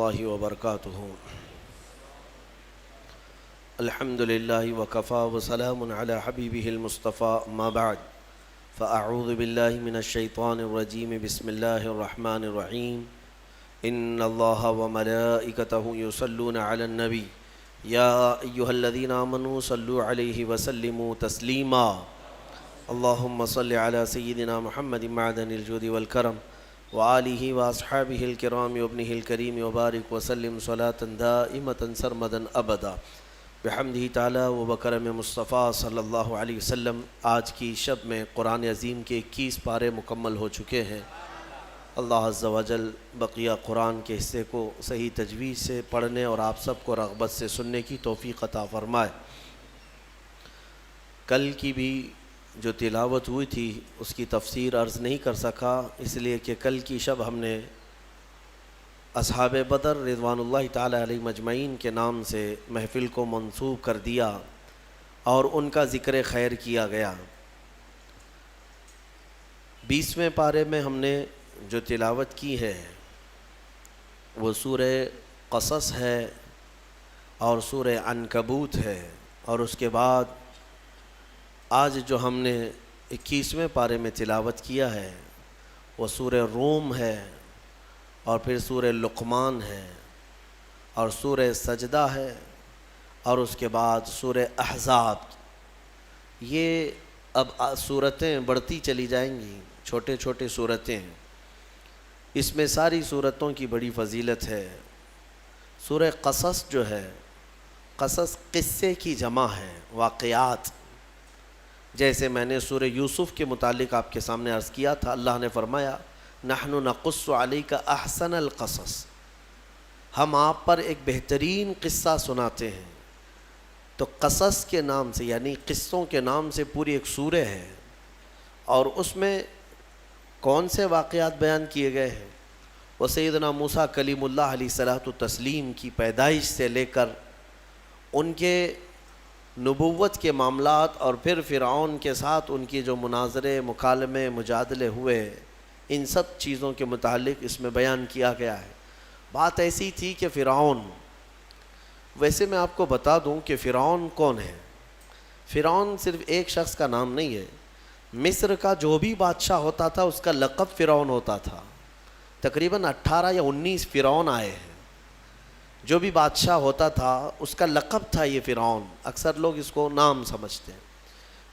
اللہ وبرکاتہ۔ الحمد للہ وکفا وسلام علی حبیبہ المصطفیٰ، اما بعد فاعوذ باللہ من الشیطان الرجیم، بسم اللہ الرحمن الرحیم۔ ان اللہ وملائکتہ یصلون علی النبی یا ایہا الذین آمنوا صلوا علیہ وسلموا تسلیما۔ اللہم صل علی سیدنا محمد معدن الجود والکرم وآلہ واصحابہ الکرام وابنہ الکریم وبارک وسلم صلاة دائمة سرمدا ابدا بحمدہ تعالی و بکرم مصطفیٰ صلی اللہ علیہ وسلم۔ آج کی شب میں قرآن عظیم کے 21 پارے مکمل ہو چکے ہیں۔ اللہ عز و جل بقیہ قرآن کے حصے کو صحیح تجوید سے پڑھنے اور آپ سب کو رغبت سے سننے کی توفیق عطا فرمائے۔ کل کی بھی جو تلاوت ہوئی تھی اس کی تفسیر عرض نہیں کر سکا، اس لیے کہ کل کی شب ہم نے اصحاب بدر رضوان اللہ تعالی علیہ مجمعین کے نام سے محفل کو منسوب کر دیا اور ان کا ذکر خیر کیا گیا۔ 20ویں پارے میں ہم نے جو تلاوت کی ہے وہ سورہ قصص ہے اور سورہ عنکبوت ہے، اور اس کے بعد آج جو ہم نے 21ویں پارے میں تلاوت کیا ہے وہ سورہ روم ہے، اور پھر سورہ لقمان ہے، اور سورہ سجدہ ہے، اور اس کے بعد سورہ احزاب۔ یہ اب سورتیں بڑھتی چلی جائیں گی، چھوٹے چھوٹے سورتیں ہیں۔ اس میں ساری سورتوں کی بڑی فضیلت ہے۔ سورہ قصص جو ہے، قصص قصے کی جمع ہے، واقعات۔ جیسے میں نے سورہ یوسف کے متعلق آپ کے سامنے عرض کیا تھا، اللہ نے فرمایا نحن نقص علیک احسن القصص، ہم آپ پر ایک بہترین قصہ سناتے ہیں۔ تو قصص کے نام سے یعنی قصوں کے نام سے پوری ایک سورہ ہے، اور اس میں کون سے واقعات بیان کیے گئے ہیں؟ وہ سیدنا موسیٰ کلیم اللہ علیہ الصلوۃ والتسلیم کی پیدائش سے لے کر ان کے نبوت کے معاملات، اور پھر فرعون کے ساتھ ان کی جو مناظرے، مکالمے، مجادلے ہوئے، ان سب چیزوں کے متعلق اس میں بیان کیا گیا ہے۔ بات ایسی تھی کہ فرعون، ویسے میں آپ کو بتا دوں کہ فرعون کون ہے۔ فرعون صرف ایک شخص کا نام نہیں ہے۔ مصر کا جو بھی بادشاہ ہوتا تھا اس کا لقب فرعون ہوتا تھا۔ تقریباً 18 یا 19 فرعون آئے ہیں۔ جو بھی بادشاہ ہوتا تھا اس کا لقب تھا یہ فرعون، اکثر لوگ اس کو نام سمجھتے ہیں۔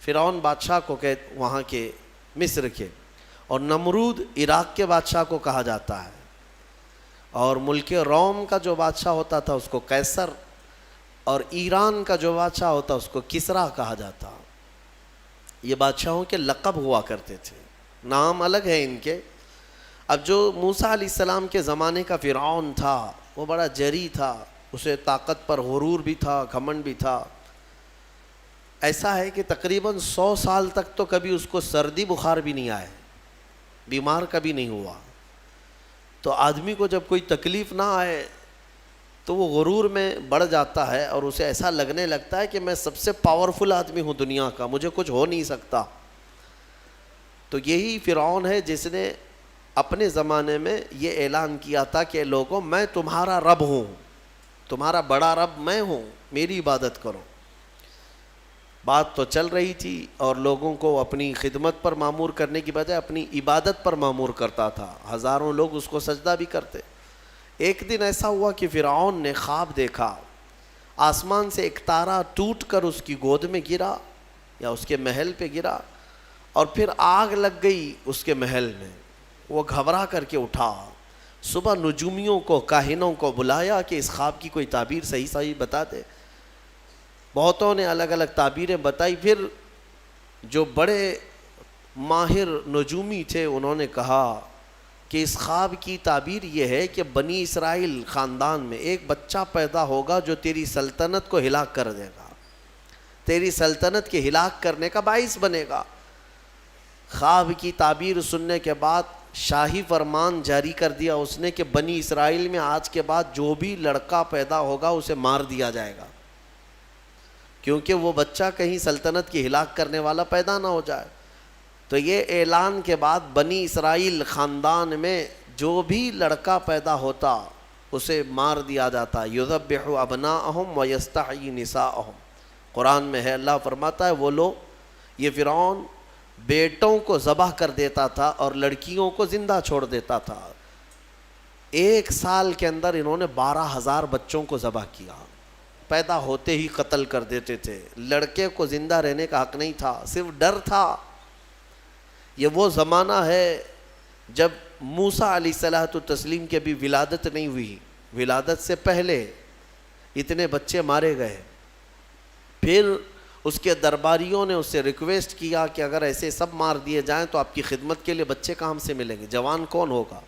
فرعون بادشاہ کو وہاں کے مصر کے، اور نمرود عراق کے بادشاہ کو کہا جاتا ہے، اور ملک روم کا جو بادشاہ ہوتا تھا اس کو قیصر، اور ایران کا جو بادشاہ ہوتا اس کو کسریٰ کہا جاتا۔ یہ بادشاہوں کے لقب ہوا کرتے تھے، نام الگ ہے ان کے۔ اب جو موسیٰ علیہ السلام کے زمانے کا فرعون تھا وہ بڑا جری تھا، اسے طاقت پر غرور بھی تھا، گھمنڈ بھی تھا۔ ایسا ہے کہ تقریباً 100 سال تک تو کبھی اس کو سردی بخار بھی نہیں آئے، بیمار کبھی نہیں ہوا۔ تو آدمی کو جب کوئی تکلیف نہ آئے تو وہ غرور میں بڑھ جاتا ہے، اور اسے ایسا لگنے لگتا ہے کہ میں سب سے پاورفل آدمی ہوں دنیا کا، مجھے کچھ ہو نہیں سکتا۔ تو یہی فرعون ہے جس نے اپنے زمانے میں یہ اعلان کیا تھا کہ لوگوں میں تمہارا رب ہوں، تمہارا بڑا رب میں ہوں، میری عبادت کرو۔ بات تو چل رہی تھی، اور لوگوں کو اپنی خدمت پر معمور کرنے کی بجائے اپنی عبادت پر معمور کرتا تھا۔ ہزاروں لوگ اس کو سجدہ بھی کرتے۔ ایک دن ایسا ہوا کہ فرعون نے خواب دیکھا، آسمان سے ایک تارا ٹوٹ کر اس کی گود میں گرا یا اس کے محل پہ گرا، اور پھر آگ لگ گئی اس کے محل میں۔ وہ گھبرا کر کے اٹھا، صبح نجومیوں کو، کاہنوں کو بلایا کہ اس خواب کی کوئی تعبیر صحیح بتا دے۔ بہتوں نے الگ الگ تعبیریں بتائی۔ پھر جو بڑے ماہر نجومی تھے انہوں نے کہا کہ اس خواب کی تعبیر یہ ہے کہ بنی اسرائیل خاندان میں ایک بچہ پیدا ہوگا جو تیری سلطنت کو ہلاک کر دے گا، تیری سلطنت کے ہلاک کرنے کا باعث بنے گا۔ خواب کی تعبیر سننے کے بعد شاہی فرمان جاری کر دیا اس نے کہ بنی اسرائیل میں آج کے بعد جو بھی لڑکا پیدا ہوگا اسے مار دیا جائے گا، کیونکہ وہ بچہ کہیں سلطنت کی ہلاک کرنے والا پیدا نہ ہو جائے۔ تو یہ اعلان کے بعد بنی اسرائیل خاندان میں جو بھی لڑکا پیدا ہوتا اسے مار دیا جاتا. یذبح ابناءہم ویستحیی نساءہم. قرآن میں ہے, اللہ فرماتا ہے وہ لوگ, یہ فرعون بیٹوں کو ذبح کر دیتا تھا اور لڑکیوں کو زندہ چھوڑ دیتا تھا. 1 سال کے اندر انہوں نے 12,000 بچوں کو ذبح کیا. پیدا ہوتے ہی قتل کر دیتے تھے. لڑکے کو زندہ رہنے کا حق نہیں تھا, صرف ڈر تھا. یہ وہ زمانہ ہے جب موسیٰ علیہ الصلوۃ والتسلیم کی بھی ولادت نہیں ہوئی, ولادت سے پہلے اتنے بچے مارے گئے. پھر اس کے درباریوں نے اس سے ریکویسٹ کیا کہ اگر ایسے سب مار دیے جائیں تو آپ کی خدمت کے لیے بچے کہاں سے ملیں گے, جوان کون ہوگا؟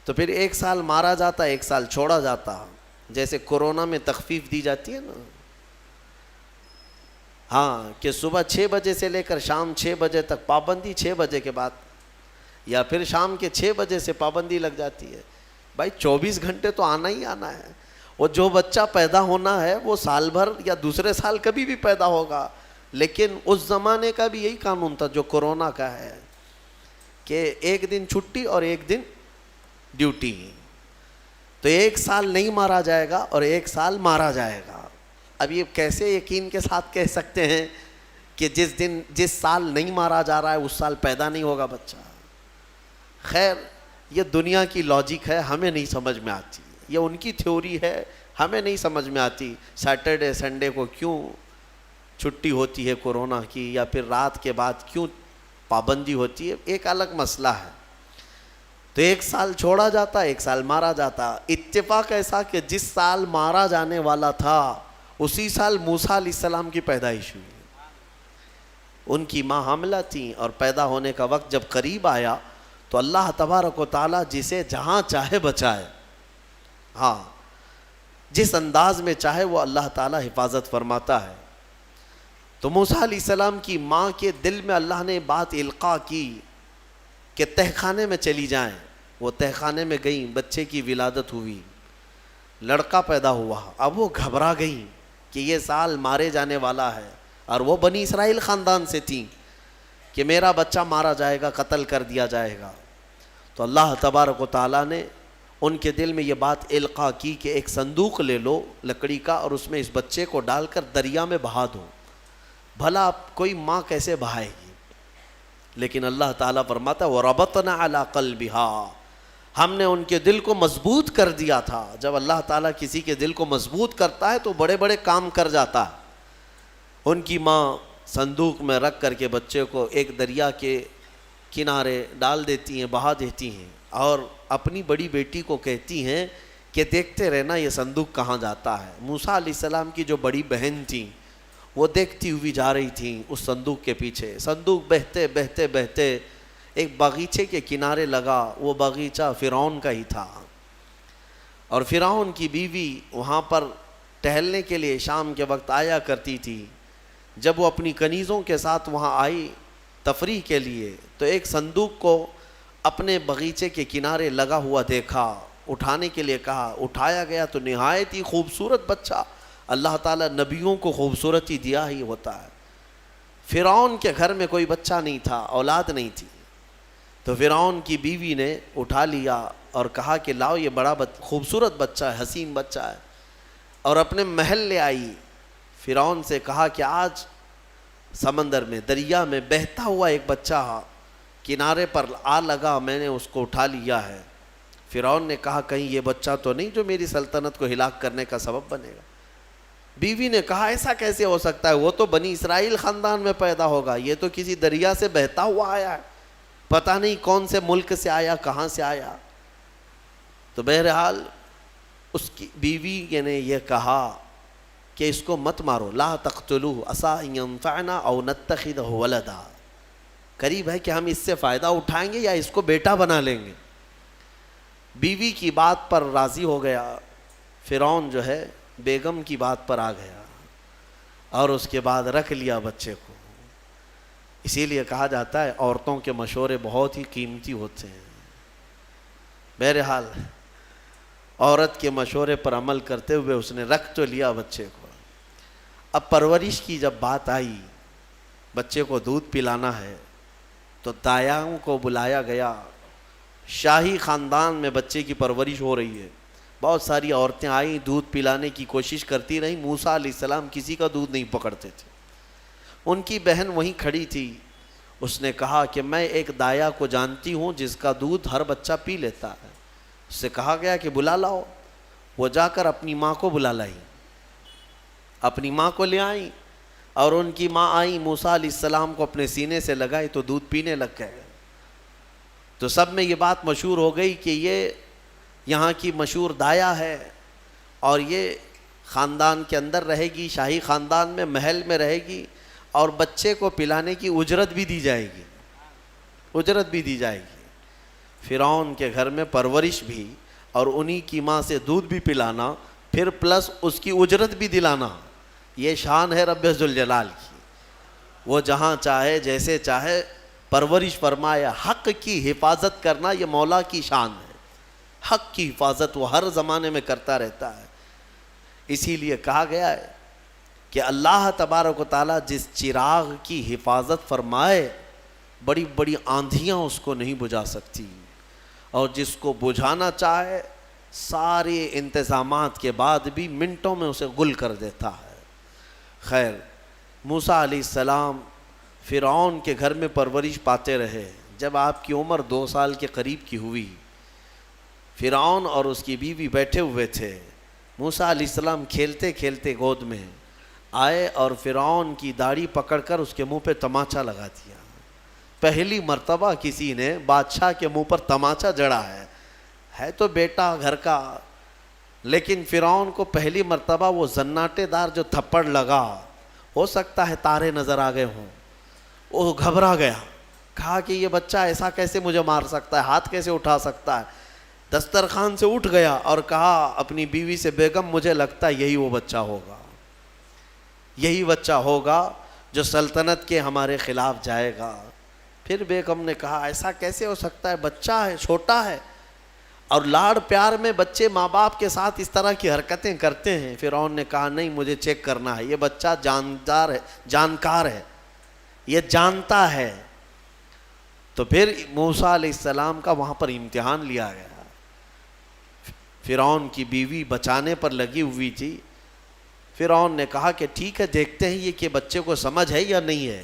تو پھر 1 سال مارا جاتا, 1 سال چھوڑا جاتا. جیسے کورونا میں تخفیف دی جاتی ہے نا, ہاں, کہ صبح 6 بجے سے لے کر شام 6 بجے تک پابندی, 6 بجے کے بعد, یا پھر شام کے 6 بجے سے پابندی لگ جاتی ہے. بھائی 24 گھنٹے تو آنا ہی آنا ہے. وہ جو بچہ پیدا ہونا ہے وہ سال بھر یا دوسرے سال کبھی بھی پیدا ہوگا. لیکن اس زمانے کا بھی یہی قانون تھا جو کورونا کا ہے, کہ 1 دن چھٹی اور 1 دن ڈیوٹی. تو 1 سال نہیں مارا جائے گا اور 1 سال مارا جائے گا. اب یہ کیسے یقین کے ساتھ کہہ سکتے ہیں کہ جس سال نہیں مارا جا رہا ہے اس سال پیدا نہیں ہوگا بچہ؟ خیر, یہ دنیا کی لاجک ہے, ہمیں نہیں سمجھ میں آتی. یہ ان کی تھیوری ہے, ہمیں نہیں سمجھ میں آتی. سیٹرڈے سنڈے کو کیوں چھٹی ہوتی ہے کورونا کی, یا پھر رات کے بعد کیوں پابندی ہوتی ہے, ایک الگ مسئلہ ہے. تو 1 سال چھوڑا جاتا, 1 سال مارا جاتا. اتفاق ایسا کہ جس سال مارا جانے والا تھا اسی سال موسیٰ علیہ السلام کی پیدائش ہوئی. ان کی ماں حاملہ تھیں اور پیدا ہونے کا وقت جب قریب آیا تو اللہ تبارک و تعالیٰ جسے جہاں چاہے بچائے, ہاں, جس انداز میں چاہے وہ اللہ تعالیٰ حفاظت فرماتا ہے. تو موسیٰ علیہ السلام کی ماں کے دل میں اللہ نے بات القاء کی کہ تہ خانے میں چلی جائیں. وہ تہ خانے میں گئیں, بچے کی ولادت ہوئی, لڑکا پیدا ہوا. اب وہ گھبرا گئیں کہ یہ سال مارے جانے والا ہے, اور وہ بنی اسرائیل خاندان سے تھیں کہ میرا بچہ مارا جائے گا, قتل کر دیا جائے گا. تو اللہ تبارک و تعالیٰ نے ان کے دل میں یہ بات القاء کی کہ ایک صندوق لے لو لکڑی کا, اور اس میں اس بچے کو ڈال کر دریا میں بہا دو. بھلا کوئی ماں کیسے بہائے گی؟ لیکن اللہ تعالیٰ فرماتا ہے وَرَبَطْنَا عَلَىٰ قَلْبِهَا, ہم نے ان کے دل کو مضبوط کر دیا تھا. جب اللہ تعالیٰ کسی کے دل کو مضبوط کرتا ہے تو بڑے بڑے کام کر جاتا ہے. ان کی ماں صندوق میں رکھ کر کے بچے کو ایک دریا کے کنارے ڈال دیتی ہیں, بہا دیتی ہیں, اور اپنی بڑی بیٹی کو کہتی ہیں کہ دیکھتے رہنا یہ صندوق کہاں جاتا ہے. موسیٰ علیہ السلام کی جو بڑی بہن تھیں وہ دیکھتی ہوئی جا رہی تھیں اس صندوق کے پیچھے. صندوق بہتے بہتے بہتے ایک باغیچے کے کنارے لگا. وہ باغیچہ فرعون کا ہی تھا, اور فرعون کی بیوی وہاں پر ٹہلنے کے لیے شام کے وقت آیا کرتی تھی. جب وہ اپنی کنیزوں کے ساتھ وہاں آئی تفریح کے لیے تو ایک صندوق کو اپنے باغیچے کے کنارے لگا ہوا دیکھا. اٹھانے کے لیے کہا, اٹھایا گیا تو نہایت ہی خوبصورت بچہ. اللہ تعالیٰ نبیوں کو خوبصورتی دیا ہی ہوتا ہے. فرعون کے گھر میں کوئی بچہ نہیں تھا, اولاد نہیں تھی. تو فرعون کی بیوی نے اٹھا لیا اور کہا کہ لاؤ یہ بڑا خوبصورت بچہ ہے, حسین بچہ ہے, اور اپنے محل لے آئی. فرعون سے کہا کہ آج سمندر میں, دریا میں بہتا ہوا ایک بچہ کنارے پر آ لگا, میں نے اس کو اٹھا لیا ہے. فرعون نے کہا کہیں یہ بچہ تو نہیں جو میری سلطنت کو ہلاک کرنے کا سبب بنے گا. بیوی نے کہا ایسا کیسے ہو سکتا ہے, وہ تو بنی اسرائیل خاندان میں پیدا ہوگا, یہ تو کسی دریا سے بہتا ہوا آیا ہے, پتہ نہیں کون سے ملک سے آیا, کہاں سے آیا. تو بہرحال اس کی بیوی نے یہ کہا کہ اس کو مت مارو, لا تقتلوه عسى ان ينفعنا او نتخذه ولدا, قریب ہے کہ ہم اس سے فائدہ اٹھائیں گے یا اس کو بیٹا بنا لیں گے. بیوی کی بات پر راضی ہو گیا. فرعون جو ہے بیگم کی بات پر آ گیا اور اس کے بعد رکھ لیا بچے کو. اسی لیے کہا جاتا ہے عورتوں کے مشورے بہت ہی قیمتی ہوتے ہیں. بہرحال عورت کے مشورے پر عمل کرتے ہوئے اس نے رکھ تو لیا بچے کو. اب پرورش کی جب بات آئی, بچے کو دودھ پلانا ہے, تو دایاؤں کو بلایا گیا. شاہی خاندان میں بچے کی پرورش ہو رہی ہے, بہت ساری عورتیں آئیں، دودھ پلانے کی کوشش کرتی رہیں، موسیٰ علیہ السلام کسی کا دودھ نہیں پکڑتے تھے۔ ان کی بہن وہیں کھڑی تھی، اس نے کہا کہ میں ایک دایا کو جانتی ہوں جس کا دودھ ہر بچہ پی لیتا ہے۔ اس سے کہا گیا کہ بلا لاؤ۔ وہ جا کر اپنی ماں کو بلا لائی، اپنی ماں کو لے آئیں، اور ان کی ماں آئیں، موسیٰ علیہ السلام کو اپنے سینے سے لگائی تو دودھ پینے لگ گئے۔ تو سب میں یہ بات مشہور ہو گئی کہ یہ یہاں کی مشہور دایا ہے، اور یہ خاندان کے اندر رہے گی، شاہی خاندان میں، محل میں رہے گی، اور بچے کو پلانے کی اجرت بھی دی جائے گی، اجرت بھی دی جائے گی۔ فرعون کے گھر میں پرورش بھی، اور انہی کی ماں سے دودھ بھی پلانا، پھر پلس اس کی اجرت بھی دلانا، یہ شان ہے رب ذوالجلال کی۔ وہ جہاں چاہے جیسے چاہے پرورش فرمائے، حق کی حفاظت کرنا یہ مولا کی شان ہے۔ حق کی حفاظت وہ ہر زمانے میں کرتا رہتا ہے۔ اسی لیے کہا گیا ہے کہ اللہ تبارک و تعالیٰ جس چراغ کی حفاظت فرمائے، بڑی بڑی آندھیاں اس کو نہیں بجھا سکتی، اور جس کو بجھانا چاہے سارے انتظامات کے بعد بھی منٹوں میں اسے گل کر دیتا ہے۔ خیر، موسیٰ علیہ السلام فرعون کے گھر میں پرورش پاتے رہے۔ جب آپ کی عمر 2 سال کے قریب کی ہوئی، فرعون اور اس کی بیوی بیٹھے ہوئے تھے، موسیٰ علیہ السلام کھیلتے کھیلتے گود میں آئے اور فرعون کی داڑھی پکڑ کر اس کے منہ پہ تماچا لگا دیا۔ پہلی مرتبہ کسی نے بادشاہ کے منہ پر تماچا جڑا ہے تو بیٹا گھر کا، لیکن فرعون کو پہلی مرتبہ وہ زناٹے دار جو تھپڑ لگا، ہو سکتا ہے تارے نظر آ گئے ہوں، وہ گھبرا گیا، کہا کہ یہ بچہ ایسا کیسے مجھے مار سکتا ہے، ہاتھ کیسے اٹھا سکتا ہے۔ دسترخوان سے اٹھ گیا اور کہا اپنی بیوی سے، بیگم مجھے لگتا ہے یہی وہ بچہ ہوگا، یہی بچہ ہوگا جو سلطنت کے ہمارے خلاف جائے گا۔ پھر بیگم نے کہا ایسا کیسے ہو سکتا ہے، بچہ ہے، چھوٹا ہے، اور لاڑ پیار میں بچے ماں باپ کے ساتھ اس طرح کی حرکتیں کرتے ہیں۔ فرعون نے کہا نہیں، مجھے چیک کرنا ہے، یہ بچہ جاندار ہے، جانکار ہے، یہ جانتا ہے۔ تو پھر موسیٰ علیہ السلام کا وہاں پر امتحان لیا گیا۔ فرعون کی بیوی بچانے پر لگی ہوئی تھی۔ فرعون نے کہا کہ ٹھیک ہے، دیکھتے ہیں یہ کہ بچے کو سمجھ ہے یا نہیں ہے۔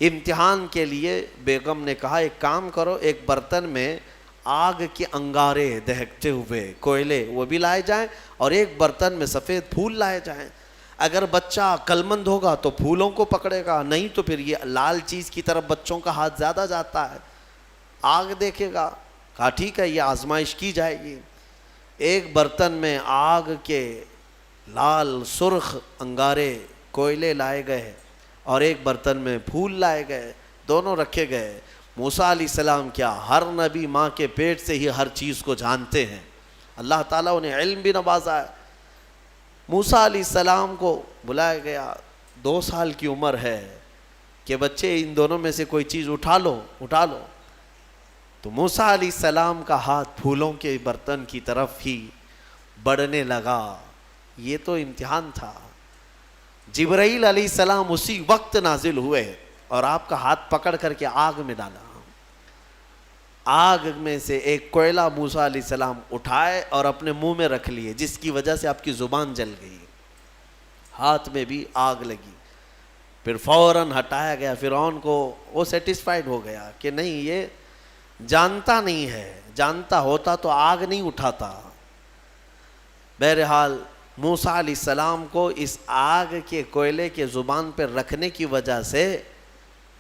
امتحان کے لیے بیگم نے کہا ایک کام کرو، ایک برتن میں آگ کے انگارے دہکتے ہوئے کوئلے وہ بھی لائے جائیں، اور ایک برتن میں سفید پھول لائے جائیں۔ اگر بچہ عقل مند ہوگا تو پھولوں کو پکڑے گا، نہیں تو پھر یہ لال چیز کی طرف بچوں کا ہاتھ زیادہ جاتا ہے، آگ دیکھے گا۔ کہا ٹھیک ہے، یہ آزمائش کی جائے گی۔ ایک برتن میں آگ کے لال سرخ انگارے کوئلے لائے گئے، اور ایک برتن میں پھول لائے گئے، دونوں رکھے گئے۔ موسیٰ علیہ السلام کیا، ہر نبی ماں کے پیٹ سے ہی ہر چیز کو جانتے ہیں، اللہ تعالیٰ انہیں علم بھی نوازا ہے۔ موسیٰ علیہ السلام کو بلایا گیا، 2 سال کی عمر ہے کہ بچے ان دونوں میں سے کوئی چیز اٹھا لو۔ تو موسیٰ علیہ السلام کا ہاتھ پھولوں کے برتن کی طرف ہی بڑھنے لگا۔ یہ تو امتحان تھا۔ جبرائیل علیہ السلام اسی وقت نازل ہوئے اور آپ کا ہاتھ پکڑ کر کے آگ میں ڈالا۔ آگ میں سے ایک کوئلہ موسیٰ علیہ السلام اٹھائے اور اپنے منہ میں رکھ لیے، جس کی وجہ سے آپ کی زبان جل گئی، ہاتھ میں بھی آگ لگی۔ پھر فوراً ہٹایا گیا۔ فرعون کو وہ سیٹسفائیڈ ہو گیا کہ نہیں، یہ جانتا نہیں ہے، جانتا ہوتا تو آگ نہیں اٹھاتا۔ بہرحال موسیٰ علیہ السلام کو اس آگ کے کوئلے کے زبان پر رکھنے کی وجہ سے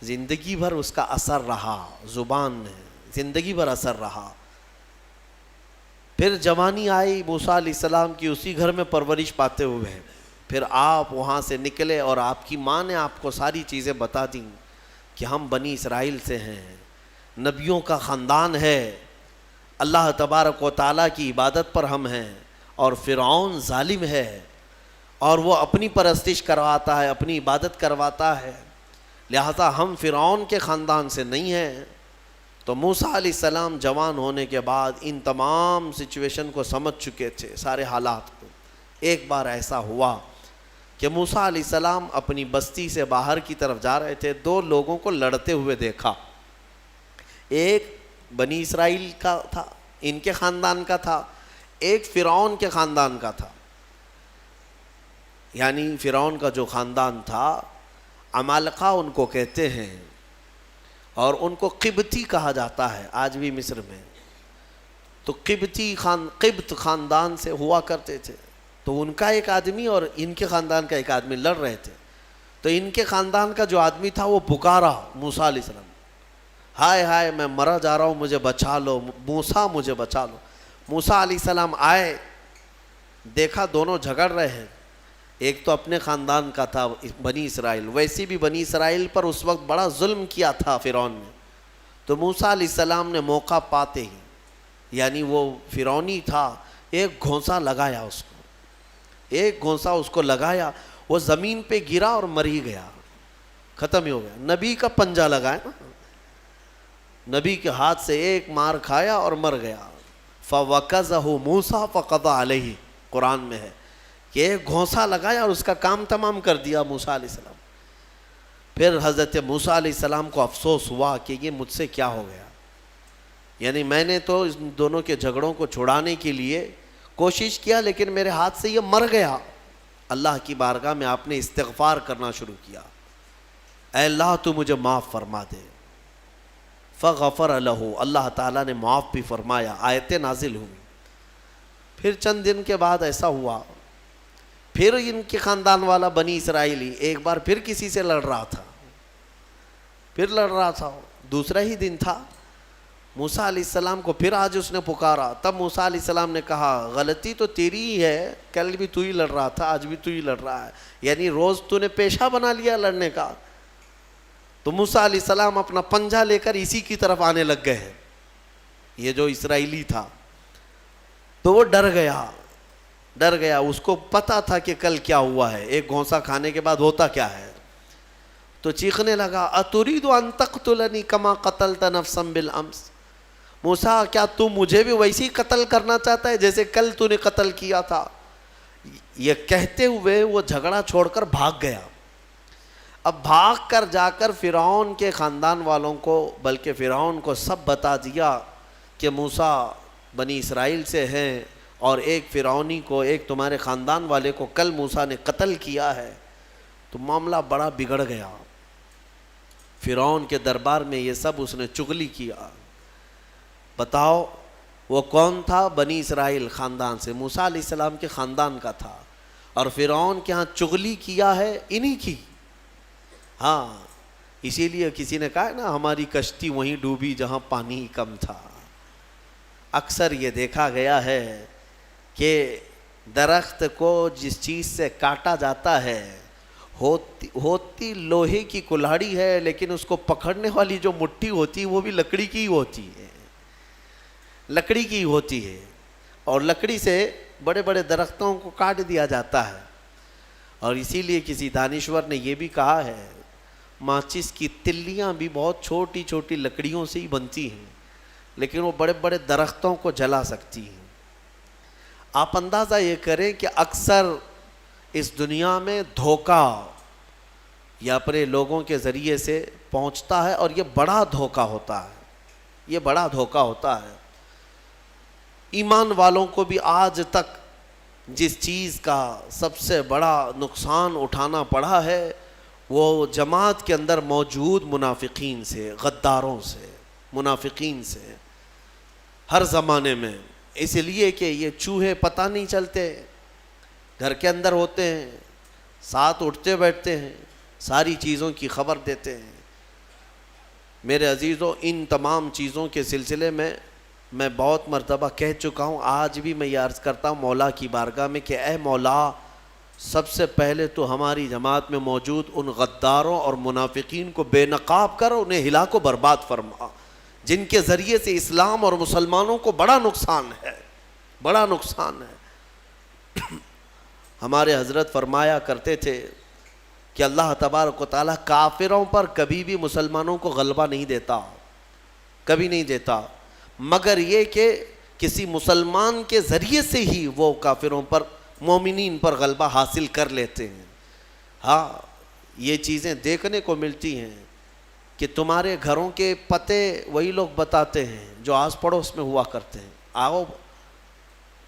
زندگی بھر اس کا اثر رہا، زبان میں زندگی بھر اثر رہا۔ پھر جوانی آئی موسیٰ علیہ السلام کی، اسی گھر میں پرورش پاتے ہوئے۔ پھر آپ وہاں سے نکلے اور آپ کی ماں نے آپ کو ساری چیزیں بتا دیں کہ ہم بنی اسرائیل سے ہیں، نبیوں کا خاندان ہے، اللہ تبارک و تعالیٰ کی عبادت پر ہم ہیں، اور فرعون ظالم ہے اور وہ اپنی پرستش کرواتا ہے، اپنی عبادت کرواتا ہے، لہذا ہم فرعون کے خاندان سے نہیں ہیں۔ تو موسیٰ علیہ السلام جوان ہونے کے بعد ان تمام سچویشن کو سمجھ چکے تھے، سارے حالات کو۔ ایک بار ایسا ہوا کہ موسیٰ علیہ السلام اپنی بستی سے باہر کی طرف جا رہے تھے، 2 لوگوں کو لڑتے ہوئے دیکھا۔ ایک بنی اسرائیل کا تھا، ان کے خاندان کا تھا، ایک فرعون کے خاندان کا تھا، یعنی فرعون کا جو خاندان تھا عمالقہ ان کو کہتے ہیں، اور ان کو قبطی کہا جاتا ہے آج بھی مصر میں. تو قبط خاندان سے ہوا کرتے تھے. تو ان کا ایک آدمی اور ان کے خاندان کا ایک آدمی لڑ رہے تھے. تو ان کے خاندان کا جو آدمی تھا وہ پکارا موسیٰ علیہ السلام، ہائے ہائے میں مرا جا رہا ہوں، مجھے بچا لو موسیٰ، مجھے بچا لو. موسیٰ علیہ السلام آئے، دیکھا دونوں جھگڑ رہے ہیں. ایک تو اپنے خاندان کا تھا بنی اسرائیل، ویسے بھی بنی اسرائیل پر اس وقت بڑا ظلم کیا تھا فرعون نے. تو موسیٰ علیہ السلام نے موقع پاتے ہی، یعنی وہ فرعونی تھا، ایک گھونسا لگایا اس کو، ایک گھونسا اس کو لگایا، وہ زمین پہ گرا اور مر ہی گیا، ختم ہی ہو گیا. نبی کا پنجہ لگایا نا، نبی کے ہاتھ سے ایک مار کھایا اور مر گیا. فَوَكَزَهُ مُوسَىٰ فَقَضَىٰ عَلَيْهِ، قرآن میں ہے کہ ایک گھونسا لگایا اور اس کا کام تمام کر دیا موسیٰ علیہ السلام. پھر حضرت موسیٰ علیہ السلام کو افسوس ہوا کہ یہ مجھ سے کیا ہو گیا، یعنی میں نے تو ان دونوں کے جھگڑوں کو چھڑانے کے لیے کوشش کیا لیکن میرے ہاتھ سے یہ مر گیا. اللہ کی بارگاہ میں آپ نے استغفار کرنا شروع کیا، اے اللہ تو مجھے معاف فرما دے. فغفر لہ، اللہ تعالیٰ نے معاف بھی فرمایا، آیتیں نازل ہوئی. پھر چند دن کے بعد ایسا ہوا، پھر ان کے خاندان والا بنی اسرائیلی ایک بار پھر کسی سے لڑ رہا تھا، دوسرا ہی دن تھا. موسیٰ علیہ السلام کو پھر آج اس نے پکارا. تب موسیٰ علیہ السلام نے کہا غلطی تو تیری ہی ہے، کل بھی تو ہی لڑ رہا تھا، آج بھی تو ہی لڑ رہا ہے، یعنی روز تو نے پیشہ بنا لیا لڑنے کا. تو موسیٰ علیہ السلام اپنا پنجہ لے کر اسی کی طرف آنے لگ گئے ہیں، یہ جو اسرائیلی تھا. تو وہ ڈر گیا، اس کو پتا تھا کہ کل کیا ہوا ہے، ایک گھونسا کھانے کے بعد ہوتا کیا ہے. تو چیخنے لگا، اتريد ان تقتلني كما قتلت نفسا بالامس، موسیٰ کیا تو مجھے بھی ویسے ہی قتل کرنا چاہتا ہے جیسے کل تو نے قتل کیا تھا. یہ کہتے ہوئے وہ جھگڑا چھوڑ کر بھاگ گیا. اب بھاگ کر جا کر فرعون کے خاندان والوں کو، بلکہ فرعون کو سب بتا دیا کہ موسیٰ بنی اسرائیل سے ہیں اور ایک فرعونی کو، ایک تمہارے خاندان والے کو کل موسیٰ نے قتل کیا ہے. تو معاملہ بڑا بگڑ گیا. فرعون کے دربار میں یہ سب اس نے چغلی کیا. بتاؤ وہ کون تھا؟ بنی اسرائیل خاندان سے، موسیٰ علیہ السلام کے خاندان کا تھا، اور فرعون کے ہاں چغلی کیا ہے انہی کی. ہاں اسی لیے کسی نے کہا نا ہماری کشتی وہیں ڈوبی جہاں پانی کم تھا. اکثر یہ دیکھا گیا ہے کہ درخت کو جس چیز سے کاٹا جاتا ہے ہوتی لوہے کی کلہاڑی ہے، لیکن اس کو پکڑنے والی جو مٹھی ہوتی وہ بھی لکڑی کی ہوتی ہے، لکڑی کی ہوتی ہے. اور لکڑی سے بڑے بڑے درختوں کو کاٹ دیا جاتا ہے. اور اسی لیے کسی دانشور نے یہ بھی کہا ہے ماچس کی تلیاں بھی بہت چھوٹی چھوٹی لکڑیوں سے ہی بنتی ہیں، لیکن وہ بڑے بڑے درختوں کو جلا سکتی ہیں. آپ اندازہ یہ کریں کہ اکثر اس دنیا میں دھوکہ یا اپنے لوگوں کے ذریعے سے پہنچتا ہے، اور یہ بڑا دھوکہ ہوتا ہے، یہ بڑا دھوکہ ہوتا ہے. ایمان والوں کو بھی آج تک جس چیز کا سب سے بڑا نقصان اٹھانا پڑا ہے وہ جماعت کے اندر موجود منافقین سے، غداروں سے، منافقین سے، ہر زمانے میں. اس لیے کہ یہ چوہے پتہ نہیں چلتے، گھر کے اندر ہوتے ہیں، ساتھ اٹھتے بیٹھتے ہیں، ساری چیزوں کی خبر دیتے ہیں. میرے عزیزوں، ان تمام چیزوں کے سلسلے میں بہت مرتبہ کہہ چکا ہوں، آج بھی میں یہ عرض کرتا ہوں مولا کی بارگاہ میں کہ اے مولا، سب سے پہلے تو ہماری جماعت میں موجود ان غداروں اور منافقین کو بے نقاب کر انہیں ہلاک و برباد فرما، جن کے ذریعے سے اسلام اور مسلمانوں کو بڑا نقصان ہے، بڑا نقصان ہے. ہمارے حضرت فرمایا کرتے تھے کہ اللہ تبارک و تعالیٰ کافروں پر کبھی بھی مسلمانوں کو غلبہ نہیں دیتا، کبھی نہیں دیتا، مگر یہ کہ کسی مسلمان کے ذریعے سے ہی وہ کافروں پر، مومنین پر غلبہ حاصل کر لیتے ہیں. ہاں یہ چیزیں دیکھنے کو ملتی ہیں کہ تمہارے گھروں کے پتے وہی لوگ بتاتے ہیں جو آس پڑوس میں ہوا کرتے ہیں. آؤ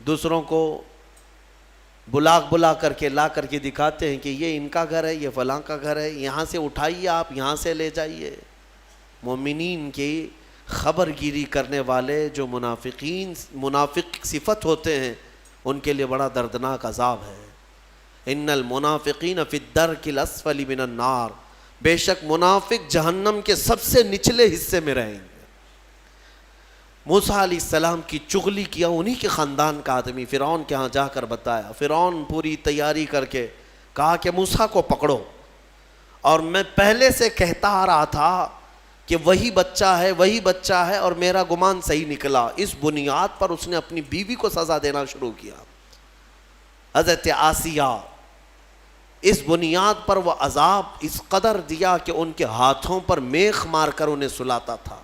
دوسروں کو بلا کر کے لا کر کے دکھاتے ہیں کہ یہ ان کا گھر ہے، یہ فلاں کا گھر ہے، یہاں سے اٹھائیے، آپ یہاں سے لے جائیے۔ مومنین کی خبر گیری کرنے والے جو منافق صفت ہوتے ہیں، ان کے لیے بڑا دردناک عذاب ہے۔ ان المنافقین فی الدرک الاسفل من النار، بے شک منافق جہنم کے سب سے نچلے حصے میں رہیں گے۔ موسیٰ علیہ السلام کی چغلی کیا انہی کے خاندان کا آدمی فرعون کے ہاں جا کر بتایا۔ فرعون پوری تیاری کر کے کہا کہ موسیٰ کو پکڑو، اور میں پہلے سے کہتا آ رہا تھا کہ وہی بچہ ہے اور میرا گمان صحیح نکلا۔ اس بنیاد پر اس نے اپنی بیوی کو سزا دینا شروع کیا، حضرت آسیہ۔ اس بنیاد پر وہ عذاب اس قدر دیا کہ ان کے ہاتھوں پر میخ مار کر انہیں سلاتا تھا،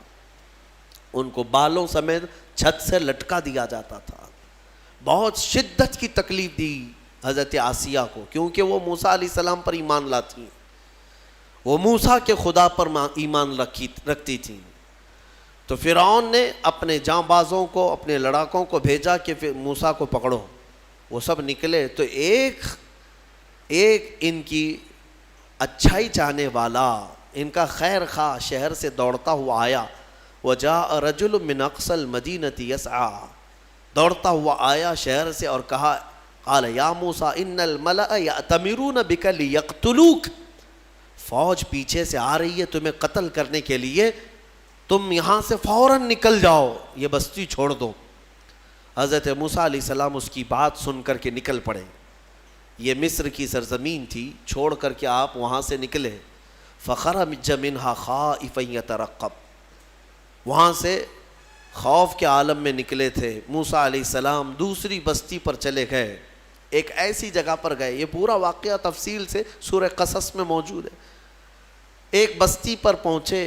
ان کو بالوں سمیت چھت سے لٹکا دیا جاتا تھا۔ بہت شدت کی تکلیف دی حضرت آسیہ کو، کیونکہ وہ موسیٰ علیہ السلام پر ایمان لاتی ہیں، وہ موسیٰ کے خدا پر ایمان رکھتی تھیں۔ تو فرعون نے اپنے جاں بازوں کو، اپنے لڑاکوں کو بھیجا کہ موسیٰ کو پکڑو۔ وہ سب نکلے تو ایک ان کی اچھائی چاہنے والا، ان کا خیر خواہ شہر سے دوڑتا ہوا آیا۔ وجاء رجل من اقصى المدینة یسعی، دوڑتا ہوا آیا شہر سے اور کہا، قال یا موسیٰ ان الملأ یأتمرون بک لیقتلوک، فوج پیچھے سے آ رہی ہے تمہیں قتل کرنے کے لیے، تم یہاں سے فوراً نکل جاؤ، یہ بستی چھوڑ دو۔ حضرت موسیٰ علیہ السلام اس کی بات سن کر کے نکل پڑے۔ یہ مصر کی سرزمین تھی، چھوڑ کر کے آپ وہاں سے نکلے۔ فخرج منہا خائفا یترقب، وہاں سے خوف کے عالم میں نکلے تھے۔ موسیٰ علیہ السلام دوسری بستی پر چلے گئے، ایک ایسی جگہ پر گئے، یہ پورا واقعہ تفصیل سے سورہ قصص میں موجود ہے۔ ایک بستی پر پہنچے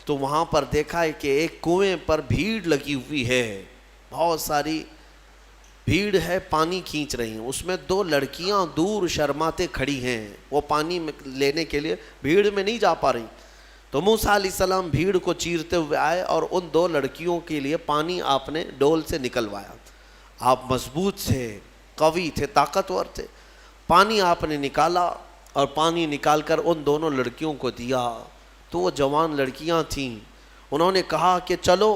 تو وہاں پر دیکھا ہے کہ ایک کنویں پر بھیڑ لگی ہوئی ہے، بہت ساری بھیڑ ہے، پانی کھینچ رہی ہیں۔ اس میں دو لڑکیاں دور شرماتے کھڑی ہیں، وہ پانی لینے کے لیے بھیڑ میں نہیں جا پا رہی۔ تو موسیٰ علیہ السلام بھیڑ کو چیرتے ہوئے آئے اور ان دو لڑکیوں کے لیے پانی آپ نے ڈول سے نکلوایا۔ آپ مضبوط تھے، قوی تھے، طاقتور تھے۔ پانی آپ نے نکالا اور پانی نکال کر ان دونوں لڑکیوں کو دیا۔ تو وہ جوان لڑکیاں تھیں، انہوں نے کہا کہ چلو،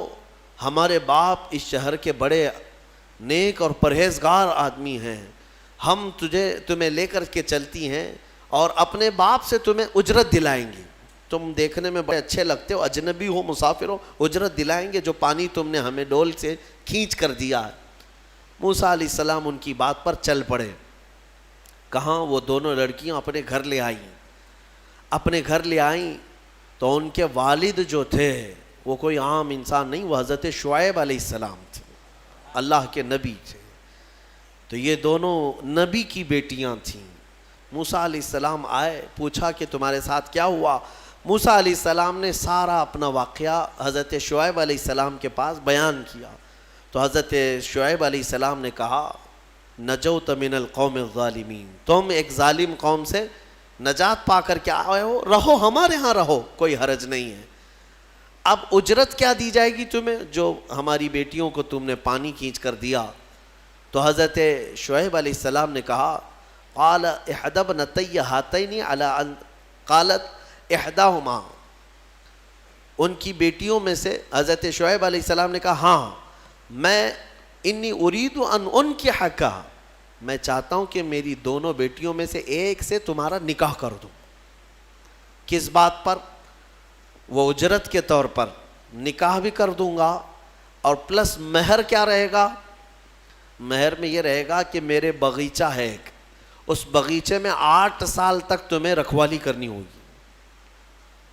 ہمارے باپ اس شہر کے بڑے نیک اور پرہیزگار آدمی ہیں، ہم تمہیں لے کر کے چلتی ہیں اور اپنے باپ سے تمہیں اجرت دلائیں گے، تم دیکھنے میں بڑے اچھے لگتے ہو، اجنبی ہو، مسافر ہو، اجرت دلائیں گے جو پانی تم نے ہمیں ڈول سے کھینچ کر دیا ہے۔ موسیٰ علیہ السلام ان کی بات پر چل پڑے۔ کہاں؟ وہ دونوں لڑکیاں اپنے گھر لے آئیں تو ان کے والد جو تھے وہ کوئی عام انسان نہیں، وہ حضرت شعیب علیہ السلام تھے، اللہ کے نبی تھے۔ تو یہ دونوں نبی کی بیٹیاں تھیں۔ موسیٰ علیہ السلام آئے، پوچھا کہ تمہارے ساتھ کیا ہوا؟ موسیٰ علیہ السلام نے سارا اپنا واقعہ حضرت شعیب علیہ السلام کے پاس بیان کیا۔ تو حضرت شعیب علیہ السلام نے کہا، نجوت من القوم الظالمین، تم ایک ظالم قوم سے نجات پا کر کے آئے ہو، رہو ہمارے ہاں، رہو، کوئی حرج نہیں ہے۔ اب اجرت کیا دی جائے گی تمہیں جو ہماری بیٹیوں کو تم نے پانی کھینچ کر دیا؟ تو حضرت شعیب علیہ السلام نے کہا، قال احدى ابنتي هاتين على ان قالت احداهما، ان کی بیٹیوں میں سے حضرت شعیب علیہ السلام نے کہا، ہاں میں انی اريد ان انکحک، میں چاہتا ہوں کہ میری دونوں بیٹیوں میں سے ایک سے تمہارا نکاح کر دوں۔ کس بات پر؟ وہ اجرت کے طور پر نکاح بھی کر دوں گا، اور پلس مہر کیا رہے گا؟ مہر میں یہ رہے گا کہ میرے باغیچہ ہے ایک، اس باغیچے میں 8 سال تک تمہیں رکھوالی کرنی ہوگی،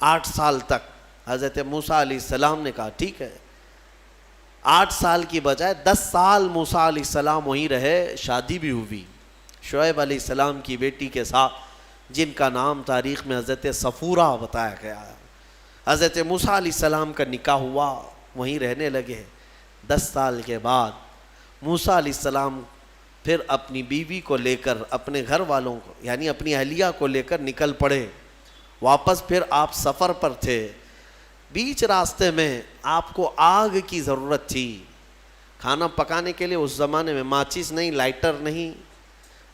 8 سال تک۔ حضرت موسیٰ علیہ السلام نے کہا ٹھیک ہے۔ 8 سال کی بجائے 10 سال موسیٰ علیہ السلام وہیں رہے، شادی بھی ہوئی شعیب علیہ السلام کی بیٹی کے ساتھ، جن کا نام تاریخ میں حضرت صفورہ بتایا گیا ہے۔ حضرت موسیٰ علیہ السلام کا نکاح ہوا، وہیں رہنے لگے۔ 10 سال کے بعد موسیٰ علیہ السلام پھر اپنی بیوی کو لے کر، اپنے گھر والوں کو یعنی اپنی اہلیہ کو لے کر نکل پڑے واپس۔ پھر آپ سفر پر تھے، بیچ راستے میں آپ کو آگ کی ضرورت تھی، کھانا پکانے کے لیے اس زمانے میں ماچس نہیں، لائٹر نہیں،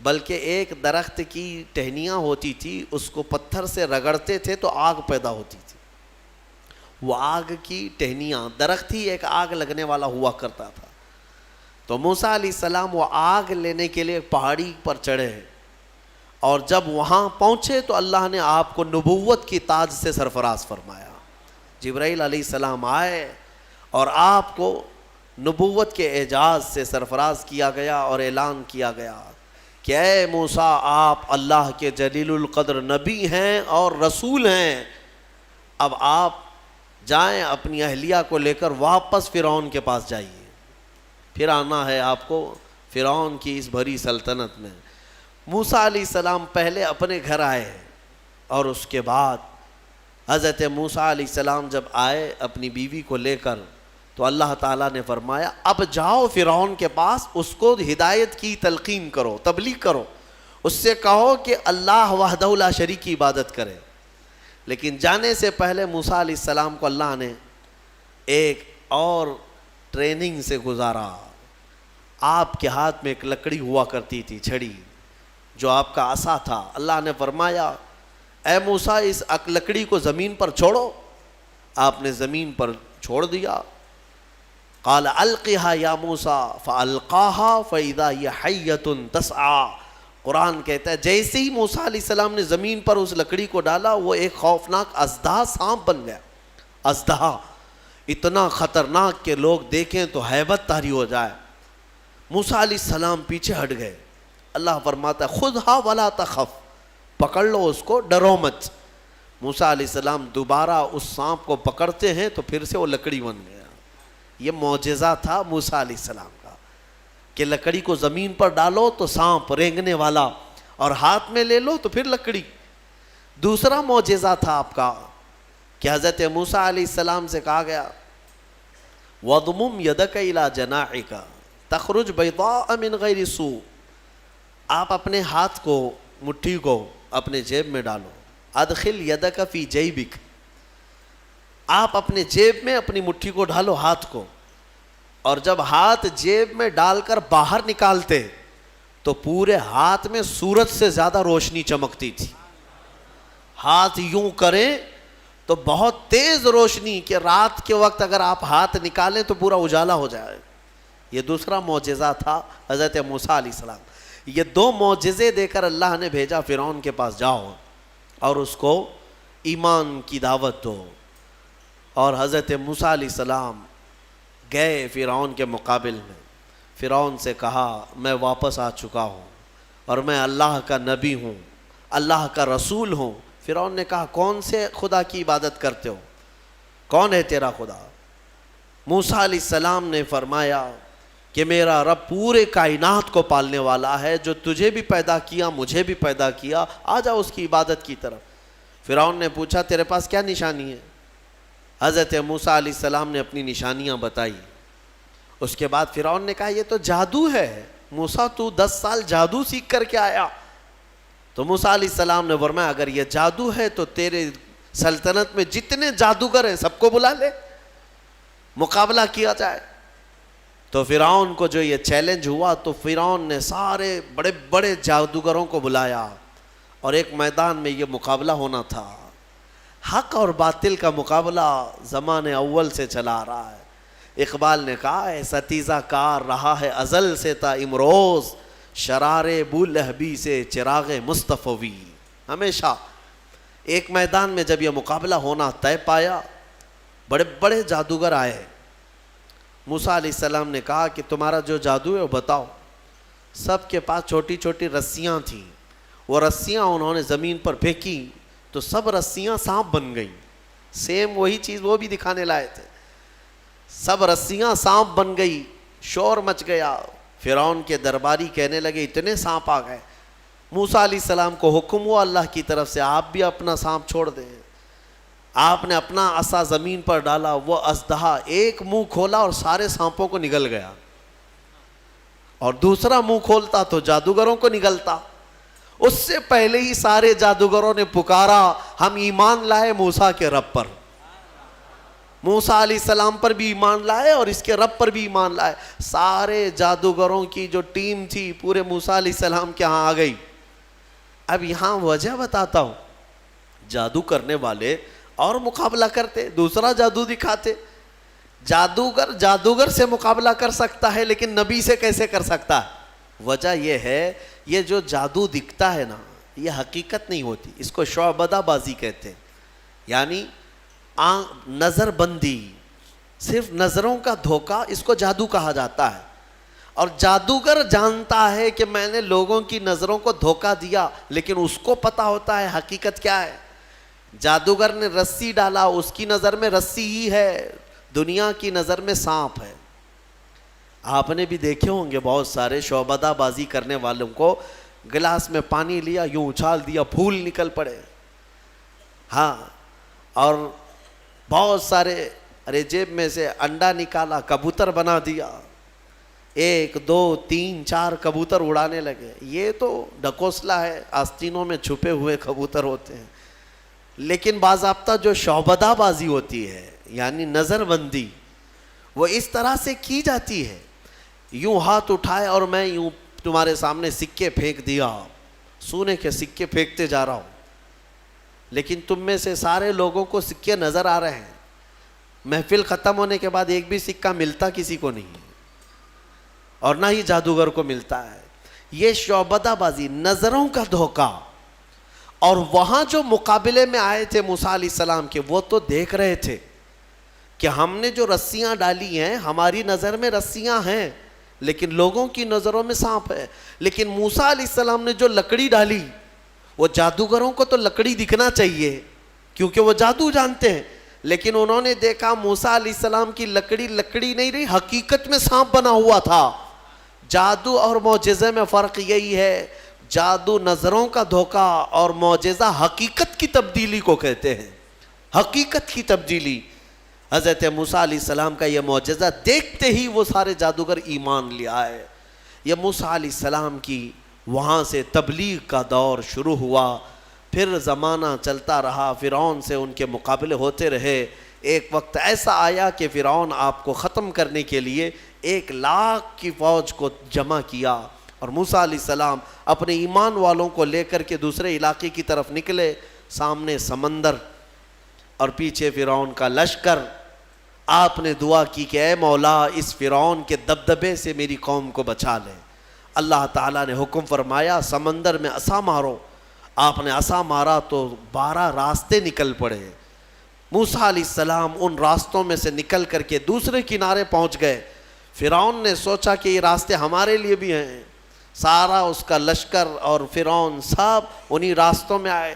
بلکہ ایک درخت کی ٹہنیاں ہوتی تھی، اس کو پتھر سے رگڑتے تھے تو آگ پیدا ہوتی تھی. وہ آگ کی ٹہنیاں، درخت ہی ایک آگ لگنے والا ہوا کرتا تھا. تو موسیٰ علیہ السلام وہ آگ لینے کے لیے پہاڑی پر چڑھے، اور جب وہاں پہنچے تو اللہ نے آپ کو نبوت کی تاج سے سرفراز فرمایا. جبرائیل علیہ السلام آئے اور آپ کو نبوت کے اعجاز سے سرفراز کیا گیا اور اعلان کیا گیا کہ اے موسیٰ، آپ اللہ کے جلیل القدر نبی ہیں اور رسول ہیں. اب آپ جائیں، اپنی اہلیہ کو لے کر واپس فرعون کے پاس جائیے، پھر آنا ہے آپ کو فرعون کی اس بھری سلطنت میں. موسیٰ علیہ السلام پہلے اپنے گھر آئے، اور اس کے بعد حضرت موسیٰ علیہ السلام جب آئے اپنی بیوی کو لے کر، تو اللہ تعالیٰ نے فرمایا اب جاؤ فرعون کے پاس، اس کو ہدایت کی تلقین کرو، تبلیغ کرو، اس سے کہو کہ اللہ وحدہ لا شریک کی عبادت کرے. لیکن جانے سے پہلے موسیٰ علیہ السلام کو اللہ نے ایک اور ٹریننگ سے گزارا. آپ کے ہاتھ میں ایک لکڑی ہوا کرتی تھی، چھڑی، جو آپ کا عصا تھا. اللہ نے فرمایا اے موسیٰ، اس لکڑی کو زمین پر چھوڑو. آپ نے زمین پر چھوڑ دیا. قال القها یا موسیٰ فالقاها فاذا هي حیۃ تسعى. قرآن کہتا ہے جیسے ہی موسیٰ علیہ السلام نے زمین پر اس لکڑی کو ڈالا، وہ ایک خوفناک اژدہا سانپ بن گیا. اژدہا اتنا خطرناک کہ لوگ دیکھیں تو ہیبت طاری ہو جائے. موسیٰ علیہ السلام پیچھے ہٹ گئے. اللہ فرماتا ہے خذھا ولا تخف، پکڑ لو اس کو، ڈرو مت. موسیٰ علیہ السلام دوبارہ اس سانپ کو پکڑتے ہیں تو پھر سے وہ لکڑی بن گیا. یہ معجزہ تھا موسیٰ علیہ السلام کا کہ لکڑی کو زمین پر ڈالو تو سانپ رینگنے والا، اور ہاتھ میں لے لو تو پھر لکڑی. دوسرا معجزہ تھا آپ کا کہ حضرت موسیٰ علیہ السلام سے کہا گیا وَضْمُمْ يَدَكَ إِلَى جَنَاحِكَ تَخْرُجْ بَيْضَاءَ مِنْ غَيْرِ سُوءٍ. آپ اپنے ہاتھ کو، مٹھی کو اپنے جیب میں ڈالو. ادخل یدک فی جیبک. آپ اپنے جیب میں اپنی مٹھی کو ڈالو، ہاتھ کو، اور جب ہاتھ جیب میں ڈال کر باہر نکالتے تو پورے ہاتھ میں سورج سے زیادہ روشنی چمکتی تھی. ہاتھ یوں کریں تو بہت تیز روشنی کہ رات کے وقت اگر آپ ہاتھ نکالیں تو پورا اجالا ہو جائے. یہ دوسرا معجزہ تھا حضرت موسیٰ علیہ السلام. یہ دو معجزے دے کر اللہ نے بھیجا فرعون کے پاس، جاؤ اور اس کو ایمان کی دعوت دو. اور حضرت موسیٰ علیہ السلام گئے فرعون کے مقابل میں. فرعون سے کہا میں واپس آ چکا ہوں اور میں اللہ کا نبی ہوں، اللہ کا رسول ہوں. فرعون نے کہا کون سے خدا کی عبادت کرتے ہو، کون ہے تیرا خدا؟ موسیٰ علیہ السلام نے فرمایا کہ میرا رب پورے کائنات کو پالنے والا ہے، جو تجھے بھی پیدا کیا مجھے بھی پیدا کیا، آ جا اس کی عبادت کی طرف. فرعون نے پوچھا تیرے پاس کیا نشانی ہے؟ حضرت موسیٰ علیہ السلام نے اپنی نشانیاں بتائی. اس کے بعد فرعون نے کہا یہ تو جادو ہے، موسیٰ تو 10 سال جادو سیکھ کر کے آیا. تو موسیٰ علیہ السلام نے فرمایا اگر یہ جادو ہے تو تیرے سلطنت میں جتنے جادوگر ہیں سب کو بلا لے، مقابلہ کیا جائے. تو فرعون کو جو یہ چیلنج ہوا تو فرعون نے سارے بڑے بڑے جادوگروں کو بلایا اور ایک میدان میں یہ مقابلہ ہونا تھا. حق اور باطل کا مقابلہ زمانے اول سے چلا آ رہا ہے. اقبال نے کہا ہے ستیزہ کار رہا ہے ازل سے تا امروز، شرار بولہبی سے چراغ مصطفی. ہمیشہ ایک میدان میں جب یہ مقابلہ ہونا طے پایا، بڑے بڑے جادوگر آئے. موسیٰ علیہ السلام نے کہا کہ تمہارا جو جادو ہے وہ بتاؤ. سب کے پاس چھوٹی چھوٹی رسیاں تھیں. وہ رسیاں انہوں نے زمین پر پھینکی تو سب رسیاں سانپ بن گئیں. سیم وہی چیز وہ بھی دکھانے لائے تھے. سب رسیاں سانپ بن گئی، شور مچ گیا. فرعون کے درباری کہنے لگے اتنے سانپ آ گئے. موسیٰ علیہ السلام کو حکم ہوا اللہ کی طرف سے آپ بھی اپنا سانپ چھوڑ دیں. آپ نے اپنا عصا زمین پر ڈالا، وہ اژدہا ایک منہ کھولا اور سارے سانپوں کو نگل گیا، اور دوسرا منہ کھولتا تو جادوگروں کو نگلتا. اس سے پہلے ہی سارے جادوگروں نے پکارا ہم ایمان لائے موسیٰ کے رب پر. موسیٰ علیہ السلام پر بھی ایمان لائے اور اس کے رب پر بھی ایمان لائے. سارے جادوگروں کی جو ٹیم تھی پورے موسیٰ علیہ السلام کے ہاں آ گئی. اب یہاں وجہ بتاتا ہوں. جادو کرنے والے اور مقابلہ کرتے, دوسرا جادو دکھاتے. جادوگر سے مقابلہ کر سکتا ہے لیکن نبی سے کیسے کر سکتا ہے؟ وجہ یہ ہے, یہ جو جادو دکھتا ہے نا, یہ حقیقت نہیں ہوتی. اس کو شعبدہ بازی کہتے ہیں, یعنی نظر بندی, صرف نظروں کا دھوکہ, اس کو جادو کہا جاتا ہے. اور جادوگر جانتا ہے کہ میں نے لوگوں کی نظروں کو دھوکہ دیا, لیکن اس کو پتا ہوتا ہے حقیقت کیا ہے. جادوگر نے رسی ڈالا, اس کی نظر میں رسی ہی ہے, دنیا کی نظر میں سانپ ہے. آپ نے بھی دیکھے ہوں گے بہت سارے شعبدہ بازی کرنے والوں کو, گلاس میں پانی لیا, یوں اچھال دیا, پھول نکل پڑے. ہاں, اور بہت سارے, ارے جیب میں سے انڈا نکالا, کبوتر بنا دیا, 1 2 3 4 کبوتر اڑانے لگے. یہ تو ڈکوسلا ہے, آستینوں میں چھپے ہوئے کبوتر ہوتے ہیں. لیکن باضابطہ جو شعبدہ بازی ہوتی ہے, یعنی نظر بندی, وہ اس طرح سے کی جاتی ہے. یوں ہاتھ اٹھائے اور میں یوں تمہارے سامنے سکے پھینک دیا, سونے کے سکے پھینکتے جا رہا ہوں, لیکن تم میں سے سارے لوگوں کو سکے نظر آ رہے ہیں. محفل ختم ہونے کے بعد ایک بھی سکہ ملتا کسی کو نہیں, اور نہ ہی جادوگر کو ملتا ہے. یہ شعبدہ بازی, نظروں کا دھوکہ. اور وہاں جو مقابلے میں آئے تھے موسیٰ علیہ السلام کے, وہ تو دیکھ رہے تھے کہ ہم نے جو رسیاں ڈالی ہیں, ہماری نظر میں رسیاں ہیں لیکن لوگوں کی نظروں میں سانپ ہے. لیکن موسیٰ علیہ السلام نے جو لکڑی ڈالی, وہ جادوگروں کو تو لکڑی دکھنا چاہیے کیونکہ وہ جادو جانتے ہیں, لیکن انہوں نے دیکھا موسیٰ علیہ السلام کی لکڑی لکڑی نہیں رہی, حقیقت میں سانپ بنا ہوا تھا. جادو اور معجزے میں فرق یہی ہے, جادو نظروں کا دھوکہ اور معجزہ حقیقت کی تبدیلی کو کہتے ہیں. حقیقت کی تبدیلی. حضرت موسیٰ علیہ السلام کا یہ معجزہ دیکھتے ہی وہ سارے جادوگر ایمان لے آئے. یہ موسیٰ علیہ السلام کی وہاں سے تبلیغ کا دور شروع ہوا. پھر زمانہ چلتا رہا, فرعون سے ان کے مقابلے ہوتے رہے. ایک وقت ایسا آیا کہ فرعون آپ کو ختم کرنے کے لیے 1,00,000 کی فوج کو جمع کیا, اور موسیٰ علیہ السلام اپنے ایمان والوں کو لے کر کے دوسرے علاقے کی طرف نکلے. سامنے سمندر اور پیچھے فرعون کا لشکر. آپ نے دعا کی کہ اے مولا, اس فرعون کے دبدبے سے میری قوم کو بچا لے. اللہ تعالیٰ نے حکم فرمایا سمندر میں عصا مارو. آپ نے عصا مارا تو 12 راستے نکل پڑے. موسیٰ علیہ السلام ان راستوں میں سے نکل کر کے دوسرے کنارے پہنچ گئے. فرعون نے سوچا کہ یہ راستے ہمارے لیے بھی ہیں. سارا اس کا لشکر اور فرعون سب انہی راستوں میں آئے.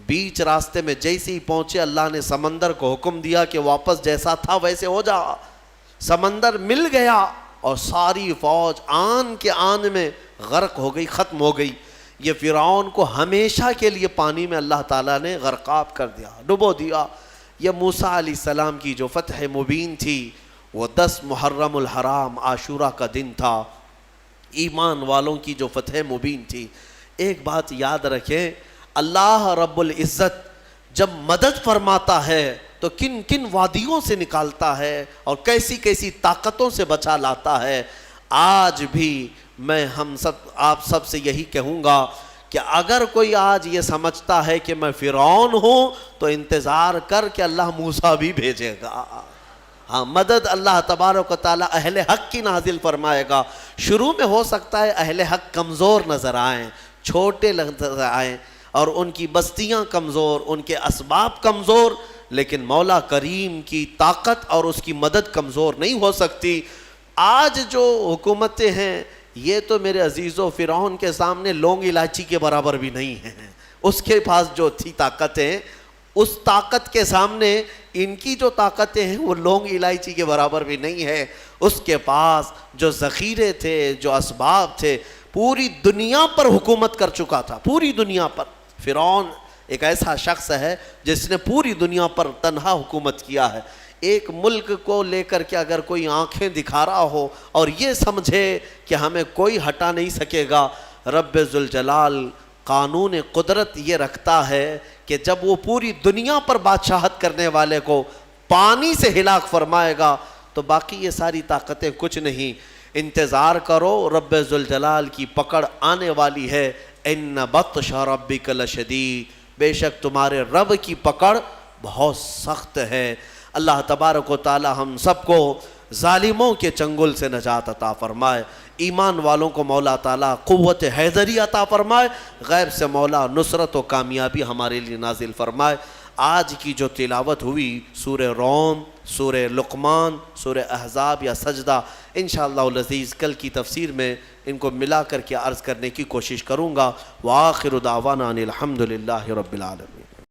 بیچ راستے میں جیسے ہی پہنچے, اللہ نے سمندر کو حکم دیا کہ واپس جیسا تھا ویسے ہو جا. سمندر مل گیا اور ساری فوج آن کے آن میں غرق ہو گئی, ختم ہو گئی. یہ فرعون کو ہمیشہ کے لیے پانی میں اللہ تعالیٰ نے غرقاب کر دیا, ڈبو دیا. یہ موسیٰ علیہ السلام کی جو فتح مبین تھی, وہ 10 محرم الحرام عاشورہ کا دن تھا. ایمان والوں کی جو فتح مبین تھی. ایک بات یاد رکھیں, اللہ رب العزت جب مدد فرماتا ہے تو کن کن وادیوں سے نکالتا ہے اور کیسی کیسی طاقتوں سے بچا لاتا ہے. آج بھی میں آپ سب سے یہی کہوں گا کہ اگر کوئی آج یہ سمجھتا ہے کہ میں فرعون ہوں تو انتظار کر کہ اللہ موسیٰ بھی بھیجے گا. ہاں, مدد اللہ تبارک و تعالیٰ اہل حق کی نازل فرمائے گا. شروع میں ہو سکتا ہے اہل حق کمزور نظر آئیں, چھوٹے نظر آئیں, اور ان کی بستیاں کمزور, ان کے اسباب کمزور, لیکن مولا کریم کی طاقت اور اس کی مدد کمزور نہیں ہو سکتی. آج جو حکومتیں ہیں یہ تو میرے عزیزو فرعون کے سامنے لونگ الائچی کے برابر بھی نہیں ہیں. اس کے پاس جو تھی طاقتیں, اس طاقت کے سامنے ان کی جو طاقتیں ہیں وہ لونگ الائچی کے برابر بھی نہیں ہے. اس کے پاس جو ذخیرے تھے, جو اسباب تھے, پوری دنیا پر حکومت کر چکا تھا, پوری دنیا پر. فرعون ایک ایسا شخص ہے جس نے پوری دنیا پر تنہا حکومت کیا ہے. ایک ملک کو لے کر کے اگر کوئی آنکھیں دکھا رہا ہو اور یہ سمجھے کہ ہمیں کوئی ہٹا نہیں سکے گا, رب ذوالجلال قانون قدرت یہ رکھتا ہے کہ جب وہ پوری دنیا پر بادشاہت کرنے والے کو پانی سے ہلاک فرمائے گا تو باقی یہ ساری طاقتیں کچھ نہیں. انتظار کرو، رب ذوالجلال کی پکڑ آنے والی ہے. ان بطش ربک لشدید، بے شک تمہارے رب کی پکڑ بہت سخت ہے. اللہ تبارک و تعالی ہم سب کو ظالموں کے چنگل سے نجات عطا فرمائے. ایمان والوں کو مولا تعالیٰ قوت حیدری عطا فرمائے. غیب سے مولا نصرت و کامیابی ہمارے لیے نازل فرمائے. آج کی جو تلاوت ہوئی سورہ روم، سورہ لقمان، سورہ احزاب یا سجدہ، انشاءاللہ العزیز کل کی تفسیر میں ان کو ملا کر کے عرض کرنے کی کوشش کروں گا. وآخر دعوانا ان الحمدللہ رب العالمین.